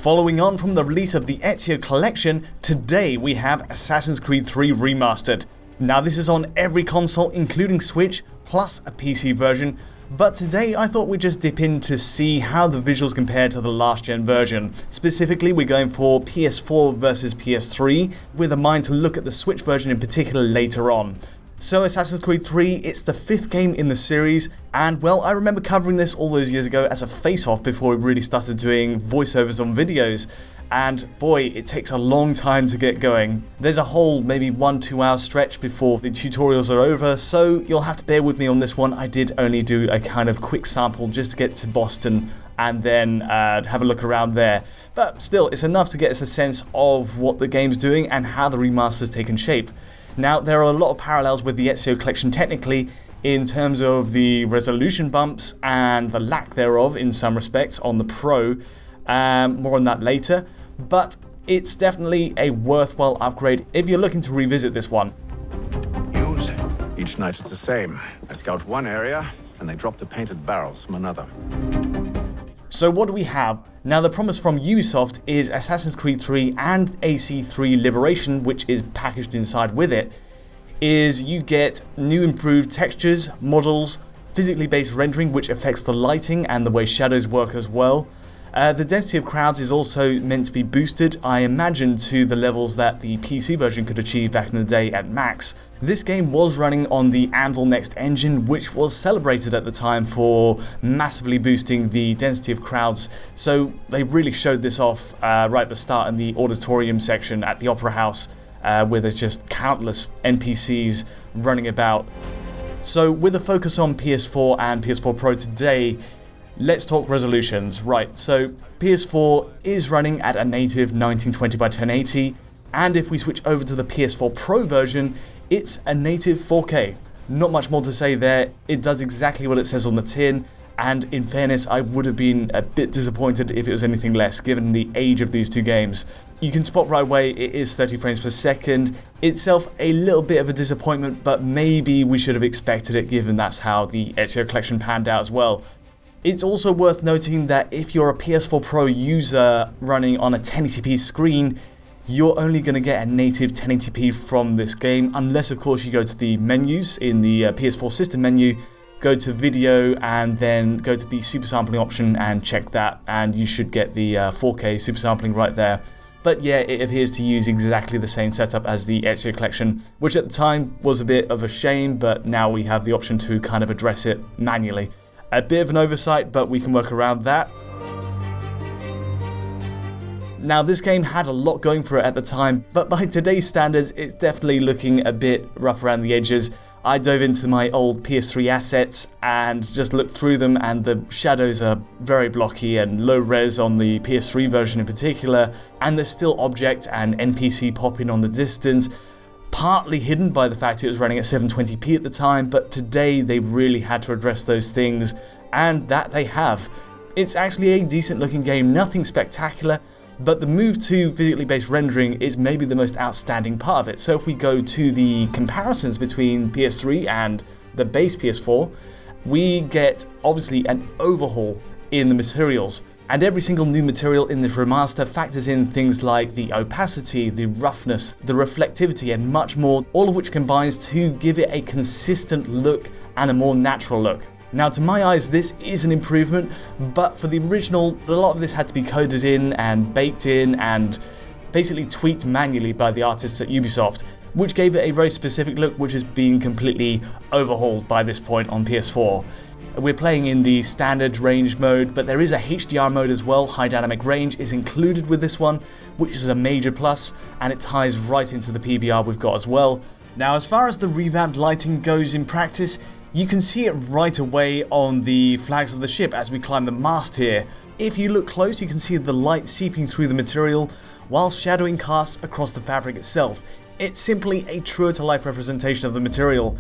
Following on from the release of the Ezio Collection, today we have Assassin's Creed 3 Remastered. Now this is on every console including Switch, plus a PC version, but today I thought we'd just dip in to see how the visuals compare to the last gen version. Specifically we're going for PS4 versus PS3, with a mind to look at the Switch version in particular later on. So Assassin's Creed 3, it's the 5th game in the series, and well, I remember covering this all those years ago as a face-off before we really started doing voiceovers on videos, and boy, it takes a long time to get going. There's a whole maybe 1-2 hour stretch before the tutorials are over, so you'll have to bear with me on this one. I did only do a kind of quick sample just to get to Boston and then have a look around there. But still, it's enough to get us a sense of what the game's doing and how the remaster's taken shape. Now, there are a lot of parallels with the Ezio Collection technically in terms of the resolution bumps and the lack thereof in some respects on the Pro. More on that later, but it's definitely a worthwhile upgrade if you're looking to revisit this one. Use. Each night it's the same. I scout one area and they drop the painted barrels from another. So what do we have? Now the promise from Ubisoft is Assassin's Creed 3 and AC3 Liberation, which is packaged inside with it, is you get new improved textures, models, physically based rendering which affects the lighting and the way shadows work as well. The density of crowds is also meant to be boosted, I imagine, to the levels that the PC version could achieve back in the day at max. This game was running on the AnvilNEXT engine, which was celebrated at the time for massively boosting the density of crowds, so they really showed this off right at the start in the auditorium section at the Opera House, where there's just countless NPCs running about. So with a focus on PS4 and PS4 Pro today, let's talk resolutions. Right, so PS4 is running at a native 1920 by 1080, and if we switch over to the PS4 Pro version, it's a native 4K. Not much more to say there, it does exactly what it says on the tin, and in fairness, I would have been a bit disappointed if it was anything less, given the age of these two games. You can spot right away it is 30 frames per second, itself a little bit of a disappointment, but maybe we should have expected it given that's how the Ezio Collection panned out as well. It's also worth noting that if you're a PS4 Pro user running on a 1080p screen, you're only going to get a native 1080p from this game, unless of course you go to the menus in the PS4 system menu, go to video and then go to the super sampling option and check that, and you should get the 4K super sampling right there. But yeah, it appears to use exactly the same setup as the Ezio Collection, which at the time was a bit of a shame, but now we have the option to kind of address it manually. A bit of an oversight, but we can work around that. Now this game had a lot going for it at the time, but by today's standards it's definitely looking a bit rough around the edges. I dove into my old PS3 assets and just looked through them, and the shadows are very blocky and low res on the PS3 version in particular, and there's still object and NPC popping on the distance, partly hidden by the fact it was running at 720p at the time, but today they really had to address those things, and that they have. It's actually a decent looking game, nothing spectacular, but the move to physically based rendering is maybe the most outstanding part of it. So if we go to the comparisons between PS3 and the base PS4, we get obviously an overhaul in the materials. And every single new material in this remaster factors in things like the opacity, the roughness, the reflectivity and much more, all of which combines to give it a consistent look and a more natural look. Now to my eyes this is an improvement, but for the original a lot of this had to be coded in and baked in and basically tweaked manually by the artists at Ubisoft, which gave it a very specific look which has been completely overhauled by this point on PS4. We're playing in the standard range mode, but there is a HDR mode as well. High dynamic range is included with this one, which is a major plus, and it ties right into the PBR we've got as well. Now as far as the revamped lighting goes in practice, you can see it right away on the flags of the ship as we climb the mast here. If you look close you can see the light seeping through the material while shadowing casts across the fabric itself. It's simply a truer to life representation of the material.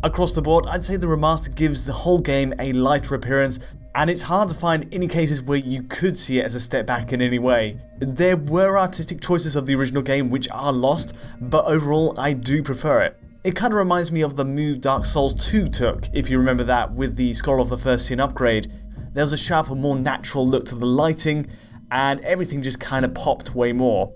Across the board, I'd say the remaster gives the whole game a lighter appearance, and it's hard to find any cases where you could see it as a step back in any way. There were artistic choices of the original game which are lost, but overall I do prefer it. It kind of reminds me of the move Dark Souls 2 took, if you remember that, with the Scholar of the First Sin upgrade. There's a sharper, more natural look to the lighting, and everything just kind of popped way more.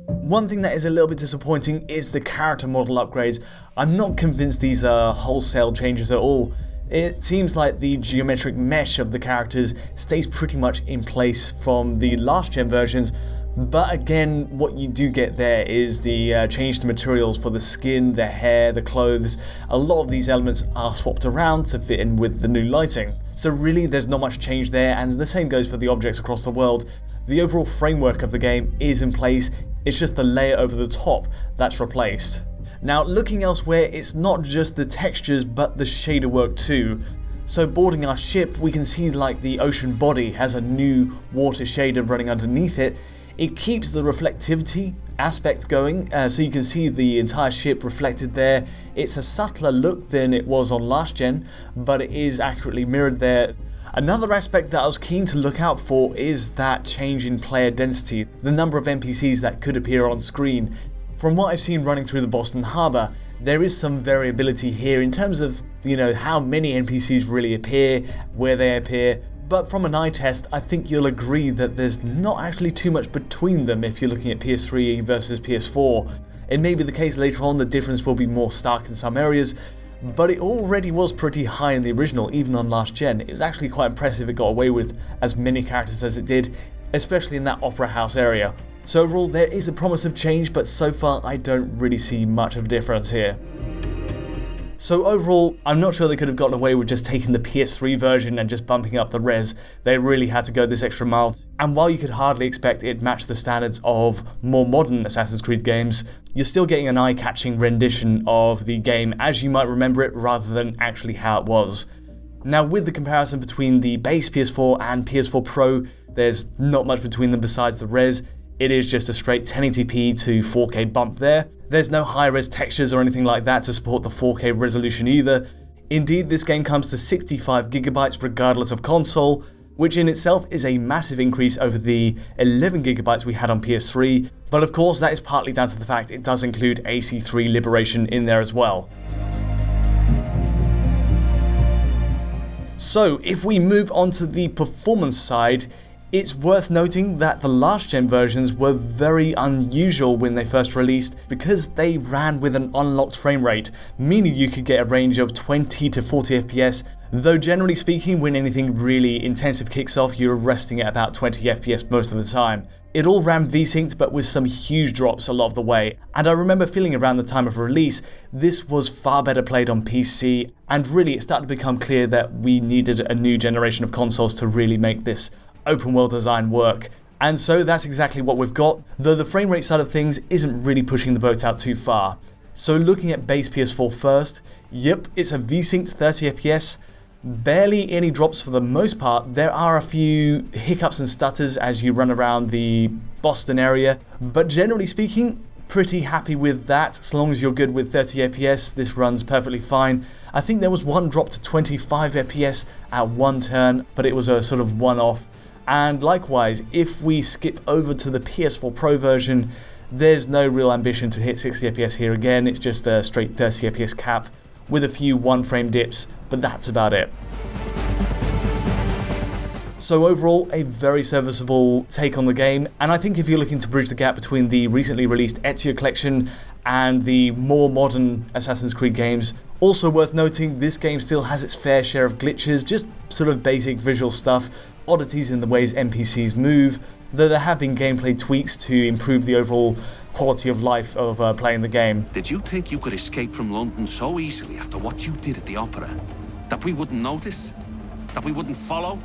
One thing that is a little bit disappointing is the character model upgrades. I'm not convinced these are wholesale changes at all. It seems like the geometric mesh of the characters stays pretty much in place from the last gen versions, but again, what you do get there is the change to materials for the skin, the hair, the clothes. A lot of these elements are swapped around to fit in with the new lighting. So really there's not much change there, and the same goes for the objects across the world. The overall framework of the game is in place, it's just the layer over the top that's replaced. Now looking elsewhere, it's not just the textures but the shader work too. So boarding our ship, we can see like the ocean body has a new water shader running underneath it. It keeps the reflectivity aspect going, so you can see the entire ship reflected there. It's a subtler look than it was on last gen, but it is accurately mirrored there. Another aspect that I was keen to look out for is that change in player density, the number of NPCs that could appear on screen. From what I've seen running through the Boston Harbour, there is some variability here in terms of, how many NPCs really appear, where they appear. But from an eye test, I think you'll agree that there's not actually too much between them if you're looking at PS3 versus PS4. It may be the case later on the difference will be more stark in some areas, but it already was pretty high in the original, even on last gen. It was actually quite impressive it got away with as many characters as it did, especially in that Opera House area. So overall there is a promise of change, but so far I don't really see much of a difference here. So overall, I'm not sure they could have gotten away with just taking the PS3 version and just bumping up the res. They really had to go this extra mile. And while you could hardly expect it match the standards of more modern Assassin's Creed games, you're still getting an eye-catching rendition of the game as you might remember it rather than actually how it was. Now with the comparison between the base PS4 and PS4 Pro, there's not much between them besides the res. It is just a straight 1080p to 4K bump there. There's no high-res textures or anything like that to support the 4K resolution either. Indeed, this game comes to 65GB regardless of console, which in itself is a massive increase over the 11GB we had on PS3, but of course that is partly down to the fact it does include AC3 Liberation in there as well. So if we move on to the performance side, it's worth noting that the last gen versions were very unusual when they first released because they ran with an unlocked frame rate, meaning you could get a range of 20 to 40 FPS, though generally speaking when anything really intensive kicks off you're resting at about 20 FPS most of the time. It all ran V-synced but with some huge drops a lot of the way, and I remember feeling around the time of release this was far better played on PC, and really it started to become clear that we needed a new generation of consoles to really make this open world design work. And so that's exactly what we've got, though the frame rate side of things isn't really pushing the boat out too far. So looking at base PS4 first, yep, it's a V-synced 30 FPS, barely any drops for the most part. There are a few hiccups and stutters as you run around the Boston area, but generally speaking, pretty happy with that. As long as you're good with 30 FPS, this runs perfectly fine. I think there was one drop to 25 FPS at one turn, but it was a sort of one-off. And likewise, if we skip over to the PS4 Pro version, there's no real ambition to hit 60 FPS here again. It's just a straight 30 FPS cap with a few one-frame dips, but that's about it. So overall, a very serviceable take on the game, and I think if you're looking to bridge the gap between the recently released Ezio collection and the more modern Assassin's Creed games, also worth noting this game still has its fair share of glitches, just sort of basic visual stuff, oddities in the ways NPCs move, though there have been gameplay tweaks to improve the overall quality of life of playing the game. Did you think you could escape from London so easily after what you did at the opera? That we wouldn't notice? That we wouldn't follow?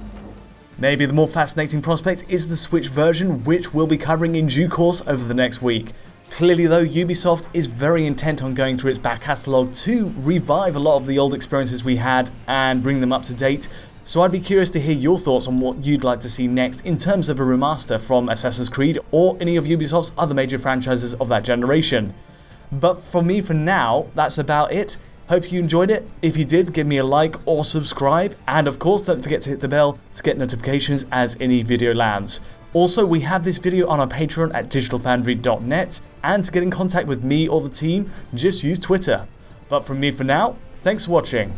Maybe the more fascinating prospect is the Switch version, which we'll be covering in due course over the next week. Clearly though, Ubisoft is very intent on going through its back catalogue to revive a lot of the old experiences we had and bring them up to date. So I'd be curious to hear your thoughts on what you'd like to see next in terms of a remaster from Assassin's Creed or any of Ubisoft's other major franchises of that generation. But for me for now, that's about it. Hope you enjoyed it. If you did, give me a like or subscribe, and of course don't forget to hit the bell to get notifications as any video lands. Also, we have this video on our Patreon at digitalfoundry.net, and to get in contact with me or the team, just use Twitter. But from me for now, thanks for watching.